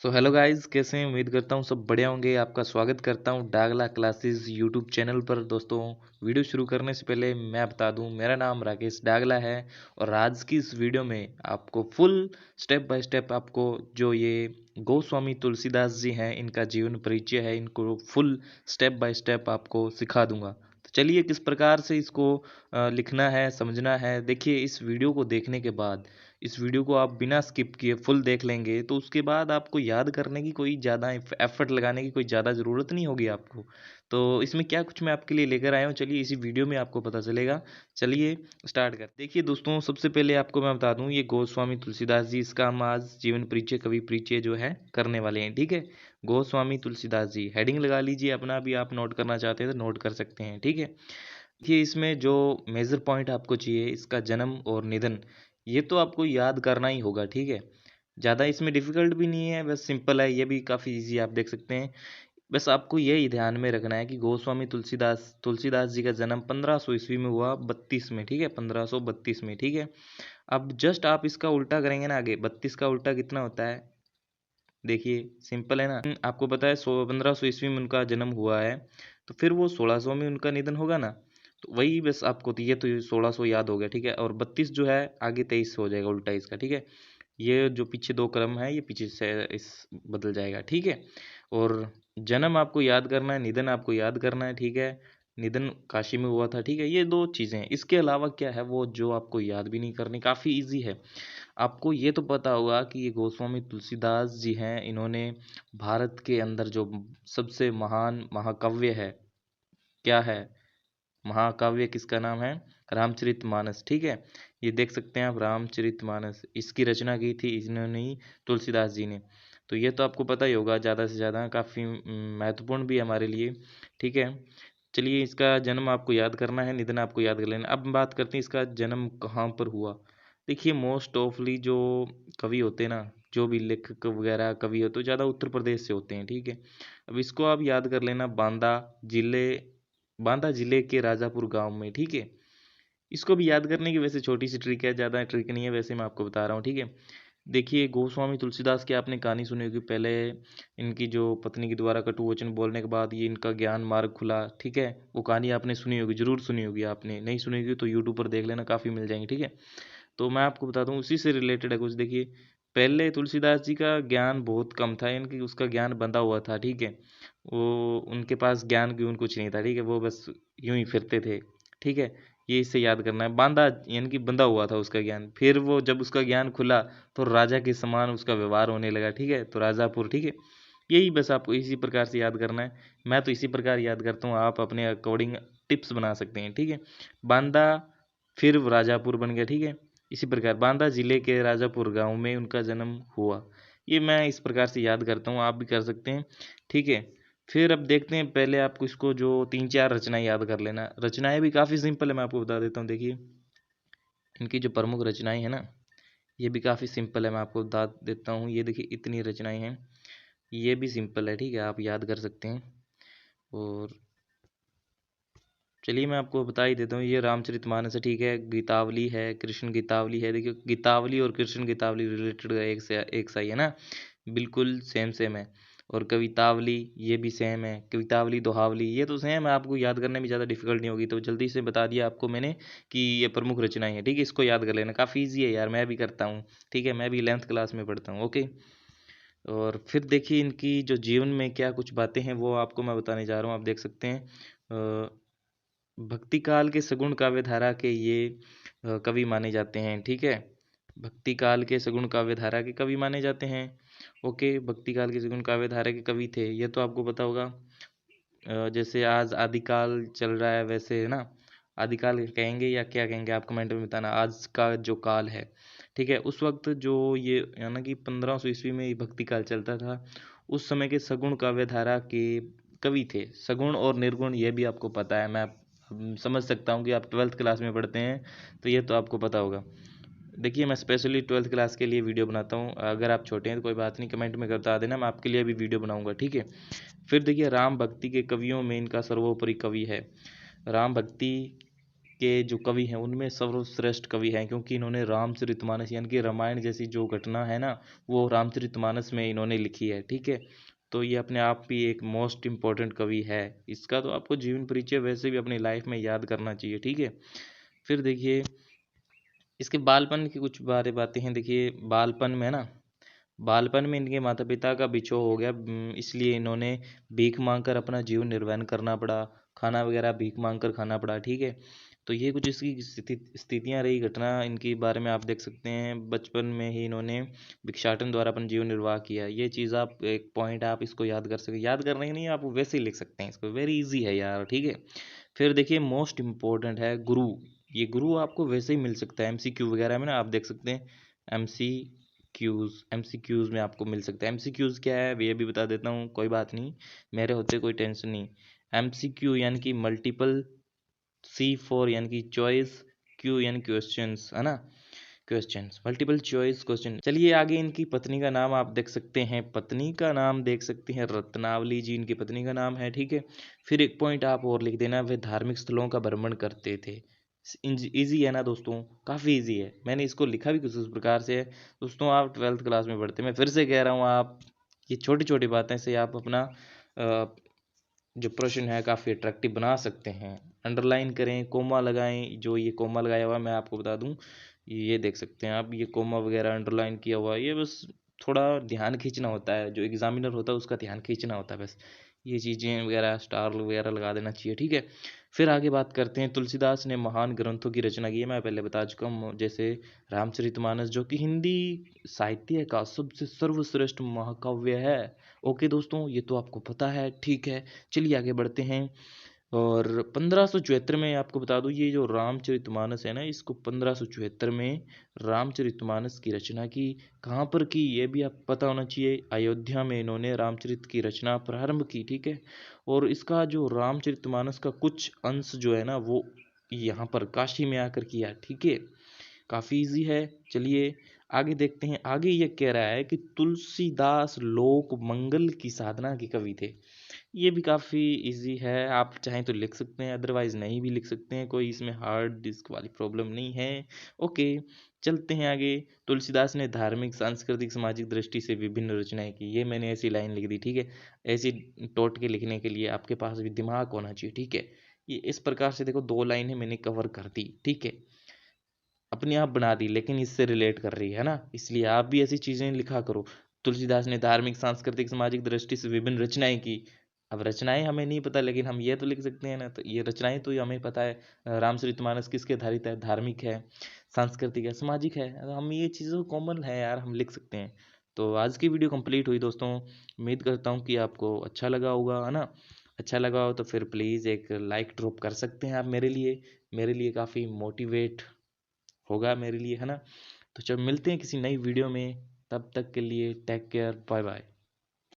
So hello guys, कैसे हैं? उम्मीद करता हूँ सब बढ़िया होंगे। आपका स्वागत करता हूँ डागला क्लासेस यूट्यूब चैनल पर। दोस्तों, वीडियो शुरू करने से पहले मैं बता दूँ, मेरा नाम राकेश डागला है और आज की इस वीडियो में आपको फुल स्टेप बाय स्टेप आपको जो ये गोस्वामी तुलसीदास जी हैं, इनका जीवन परिचय है, इनको फुल स्टेप बाय स्टेप आपको सिखा दूंगा। तो चलिए, किस प्रकार से इसको लिखना है, समझना है। देखिए, इस वीडियो को देखने के बाद, इस वीडियो को आप बिना स्किप किए फुल देख लेंगे तो उसके बाद आपको याद करने की कोई ज़्यादा एफर्ट लगाने की कोई ज़्यादा ज़रूरत नहीं होगी आपको। तो इसमें क्या कुछ मैं आपके लिए लेकर आया हूँ, चलिए इसी वीडियो में आपको पता चलेगा। चलिए स्टार्ट कर। देखिए दोस्तों, सबसे पहले आपको मैं बता दूं, ये गोस्वामी तुलसीदास जी, इसका हम आज जीवन परिचय, कवि परिचय जो है करने वाले हैं। ठीक है, गोस्वामी तुलसीदास जी, हेडिंग लगा लीजिए अपना, भी आप नोट करना चाहते हैं तो नोट कर सकते हैं। ठीक है, देखिए इसमें जो मेजर पॉइंट आपको चाहिए, इसका जन्म और निधन, ये तो आपको याद करना ही होगा। ठीक है, ज़्यादा इसमें डिफिकल्ट भी नहीं है, बस सिंपल है, ये भी काफ़ी इजी आप देख सकते हैं। बस आपको यही ध्यान में रखना है कि गोस्वामी तुलसीदास तुलसीदास जी का जन्म 1500 ईस्वी में हुआ, 32 में। ठीक है, 1532 में। ठीक है, अब जस्ट आप इसका उल्टा करेंगे ना, आगे 32 का उल्टा कितना होता है? देखिए सिंपल है ना। आपको पता है 1500 ईस्वी में उनका जन्म हुआ है, तो फिर वो 1600 में उनका निधन होगा ना। तो वही बस आपको, तो ये तो 1600 याद हो गया। ठीक है, और 32 जो है आगे 23 हो जाएगा उल्टा इसका। ठीक है, ये जो पीछे दो क्रम है, ये पीछे से इस बदल जाएगा। ठीक है, और जन्म आपको याद करना है, निधन आपको याद करना है। ठीक है, निधन काशी में हुआ था। ठीक है, ये दो चीज़ें हैं। इसके अलावा क्या है वो जो आपको याद भी नहीं करनी, काफ़ी इजी है। आपको ये तो पता होगा कि ये गोस्वामी तुलसीदास जी हैं, इन्होंने भारत के अंदर जो सबसे महान महाकाव्य है, क्या है? महाकाव्य किसका नाम है? रामचरितमानस। ठीक है, ये देख सकते हैं आप, रामचरितमानस, इसकी रचना की थी इन्होंने ही, तुलसीदास जी ने। तो ये तो आपको पता ही होगा ज़्यादा से ज़्यादा, काफ़ी महत्वपूर्ण भी है हमारे लिए। ठीक है, चलिए इसका जन्म आपको याद करना है, निधन आपको याद कर लेना। अब बात करते हैं इसका जन्म कहाँ पर हुआ। देखिए मोस्ट ऑफली जो कवि होते हैं ना, जो भी लेखक वगैरह कवि होते हैं, ज़्यादा उत्तर प्रदेश से होते हैं। ठीक है, अब इसको आप याद कर लेना, जिले बांदा जिले के राजापुर गांव में। ठीक है, इसको भी याद करने की वैसे छोटी सी ट्रिक है, ज़्यादा ट्रिक नहीं है, वैसे मैं आपको बता रहा हूँ। ठीक है, देखिए गोस्वामी तुलसीदास की आपने कहानी सुनी होगी पहले, इनकी जो पत्नी के द्वारा कटु वचन बोलने के बाद ये इनका ज्ञान मार्ग खुला। ठीक है, वो कहानी आपने सुनी होगी, जरूर सुनी होगी। आपने नहीं सुनी होगी तो यूट्यूब पर देख लेना, काफ़ी मिल जाएंगी। ठीक है, तो मैं आपको बता दूं, उसी से रिलेटेड है कुछ। देखिए पहले तुलसीदास जी का ज्ञान बहुत कम था, इनकी उसका ज्ञान बंधा हुआ था। ठीक है, वो उनके पास ज्ञान गुण कुछ नहीं था। ठीक है, वो बस यूं ही फिरते थे। ठीक है, ये इससे याद करना है, बांधा यानी कि बंधा हुआ था उसका ज्ञान। फिर वो जब उसका ज्ञान खुला तो राजा के समान उसका व्यवहार होने लगा। ठीक है, तो राजापुर। ठीक है, यही बस आपको इसी प्रकार से याद करना है। मैं तो इसी प्रकार याद करता हूँ, आप अपने अकॉर्डिंग टिप्स बना सकते हैं। ठीक है, बांदा फिर राजापुर बन गया। ठीक है, इसी प्रकार बांदा जिले के राजापुर गांव में उनका जन्म हुआ। ये मैं इस प्रकार से याद करता हूँ, आप भी कर सकते हैं। ठीक है, फिर अब देखते हैं, पहले आपको इसको जो 3-4 रचनाएं याद कर लेना। रचनाएं भी काफ़ी सिंपल है, मैं आपको बता देता हूँ। देखिए इनकी जो प्रमुख रचनाएं हैं ना, ये भी काफ़ी सिंपल है, मैं आपको बता देता हूँ। ये देखिए इतनी रचनाएं हैं, ये भी सिंपल है। ठीक है, आप याद कर सकते हैं। और चलिए मैं आपको बता ही देता हूँ, ये रामचरितमानस है। ठीक है, गीतावली है, कृष्ण गीतावली है। देखिए गीतावली और कृष्ण गीतावली रिलेटेड एक सा ही है ना, बिल्कुल सेम सेम है। और कवितावली ये भी सेम है, कवितावली दोहावली ये तो सेम है, आपको याद करने में ज़्यादा डिफिकल्ट नहीं होगी। तो जल्दी से बता दिया आपको मैंने कि ये प्रमुख रचनाएं हैं। ठीक है, इसको याद कर लेना, काफ़ी ईजी है यार, मैं भी करता हूँ। ठीक है, मैं भी 11th क्लास में पढ़ता हूँ। ओके, और फिर देखिए इनकी जो जीवन में क्या कुछ बातें हैं वो आपको मैं बताने जा रहा हूँ, आप देख सकते हैं। भक्ति काल के सगुण काव्य धारा के ये कवि माने जाते हैं। ठीक है, भक्ति काल के सगुण काव्य धारा के कवि माने जाते हैं। ओके, भक्ति काल के सगुण काव्य धारा के कवि थे, ये तो आपको पता होगा। जैसे आज आदिकाल चल रहा है, वैसे है ना, आदिकाल कहेंगे या क्या कहेंगे, आप कमेंट में बताना। आज का जो काल है, ठीक है, उस वक्त जो ये यानी कि 1500 ईस्वी में ये भक्ति काल चलता था, उस समय के सगुण काव्य धारा के कवि थे। सगुण और निर्गुण ये भी आपको पता है, मैं समझ सकता हूँ कि आप 12th क्लास में पढ़ते हैं, तो ये तो आपको पता होगा। देखिए मैं स्पेशली 12th क्लास के लिए वीडियो बनाता हूँ, अगर आप छोटे हैं तो कोई बात नहीं, कमेंट में बता देना, मैं आपके लिए भी वीडियो बनाऊंगा। ठीक है, फिर देखिए राम भक्ति के कवियों में इनका सर्वोपरि कवि है। राम भक्ति के जो कवि हैं उनमें सर्वश्रेष्ठ कवि हैं, क्योंकि इन्होंने रामचरितमानस यानी कि रामायण जैसी जो घटना है ना, वो रामचरितमानस में इन्होंने लिखी है। ठीक है, तो ये अपने आप भी एक मोस्ट इम्पोर्टेंट कवि है। इसका तो आपको जीवन परिचय वैसे भी अपनी लाइफ में याद करना चाहिए। ठीक है, फिर देखिए इसके बालपन की कुछ बातें हैं। देखिए बालपन में ना, बालपन में इनके माता पिता का बिछोह हो गया, इसलिए इन्होंने भीख मांगकर अपना जीवन निर्वाह करना पड़ा, खाना वगैरह भीख मांगकर खाना पड़ा। ठीक है, तो ये कुछ इसकी स्थितियां रही, घटना इनके बारे में आप देख सकते हैं। बचपन में ही इन्होंने भिक्षाटन द्वारा अपन जीवन निर्वाह किया। ये चीज़ आप एक पॉइंट आप इसको याद कर सकते, याद करने की नहीं, आप वैसे ही लिख सकते हैं इसको, वेरी इजी है यार। ठीक है, फिर देखिए मोस्ट इम्पोर्टेंट है गुरु। ये गुरु आपको वैसे ही मिल सकता है एमसीक्यू वगैरह में ना, आप देख सकते हैं एमसीक्यूज में आपको मिल सकता है। एमसीक्यूज क्या है ये भी बता देता हूँ, कोई बात नहीं, मेरे होते कोई टेंशन नहीं। एमसीक्यू यानी कि मल्टीपल, C4 यानी कि चॉइस, क्यू यानी क्वेश्चंस, है ना, क्वेश्चंस, मल्टीपल चॉइस क्वेश्चन। चलिए आगे इनकी पत्नी का नाम आप देख सकते हैं, पत्नी का नाम देख सकते हैं रत्नावली जी इनकी पत्नी का नाम है। ठीक है, फिर एक पॉइंट आप और लिख देना, वे धार्मिक स्थलों का भ्रमण करते थे। इजी है ना दोस्तों, काफ़ी इजी है, मैंने इसको लिखा भी कुछ उस प्रकार से है। दोस्तों आप 12th क्लास में पढ़ते, मैं फिर से कह रहा हूँ, आप ये छोटी छोटी बातें से आप अपना जो प्रश्न है काफ़ी अट्रैक्टिव बना सकते हैं। अंडरलाइन करें, कोमा लगाएं, जो ये कोमा लगाया हुआ मैं आपको बता दूं, ये देख सकते हैं आप, ये कोमा वगैरह अंडरलाइन किया हुआ है, ये बस थोड़ा ध्यान खींचना होता है, जो एग्जामिनर होता है उसका ध्यान खींचना होता है बस, ये चीज़ें वगैरह स्टार वगैरह लगा देना चाहिए। ठीक है, फिर आगे बात करते हैं, तुलसीदास ने महान ग्रंथों की रचना की है, मैं पहले बता चुका हूँ, जैसे रामचरितमानस जो कि हिंदी साहित्य का सबसे सर्वश्रेष्ठ महाकाव्य है। ओके दोस्तों, ये तो आपको पता है। ठीक है, चलिए आगे बढ़ते हैं। और 1574 में आपको बता दूं, ये जो रामचरितमानस है ना, इसको 1574 में रामचरितमानस की रचना की। कहाँ पर की ये भी आप पता होना चाहिए, अयोध्या में इन्होंने रामचरित की रचना प्रारंभ की। ठीक है, और इसका जो रामचरितमानस का कुछ अंश जो है ना, वो यहाँ पर काशी में आकर किया। ठीक है, काफ़ी इजी है। चलिए आगे देखते हैं, आगे ये कह रहा है कि तुलसीदास लोक मंगल की साधना के कवि थे। ये भी काफ़ी इजी है, आप चाहें तो लिख सकते हैं, अदरवाइज नहीं भी लिख सकते हैं, कोई इसमें हार्ड डिस्क वाली प्रॉब्लम नहीं है। ओके, चलते हैं आगे। तुलसीदास ने धार्मिक, सांस्कृतिक, सामाजिक दृष्टि से विभिन्न रचनाएं की। ये मैंने ऐसी लाइन लिख दी। ठीक है, ऐसी टोट के लिखने के लिए आपके पास भी दिमाग होना चाहिए। ठीक है, ये इस प्रकार से देखो, 2 लाइनें मैंने कवर कर दी। ठीक है, अपने आप बना दी, लेकिन इससे रिलेट कर रही है ना, इसलिए आप भी ऐसी चीजें लिखा करो। तुलसीदास ने धार्मिक, सांस्कृतिक, सामाजिक दृष्टि से विभिन्न रचनाएं की। अब रचनाएं हमें नहीं पता, लेकिन हम ये तो लिख सकते हैं ना, तो ये रचनाएं तो हमें पता है। रामचरितमानस किसके आधारित है, धार्मिक है, सांस्कृतिक है, सामाजिक है, तो हम ये चीज़ें कॉमन है यार, हम लिख सकते हैं। तो आज की वीडियो कंप्लीट हुई दोस्तों, उम्मीद करता हूँ कि आपको अच्छा लगा होगा, है ना। अच्छा लगा हो तो फिर प्लीज़ एक लाइक ड्रॉप कर सकते हैं आप मेरे लिए काफ़ी मोटिवेट होगा मेरे लिए, है ना। तो चलो मिलते हैं किसी नई वीडियो में, तब तक के लिए टेक केयर, बाय बाय।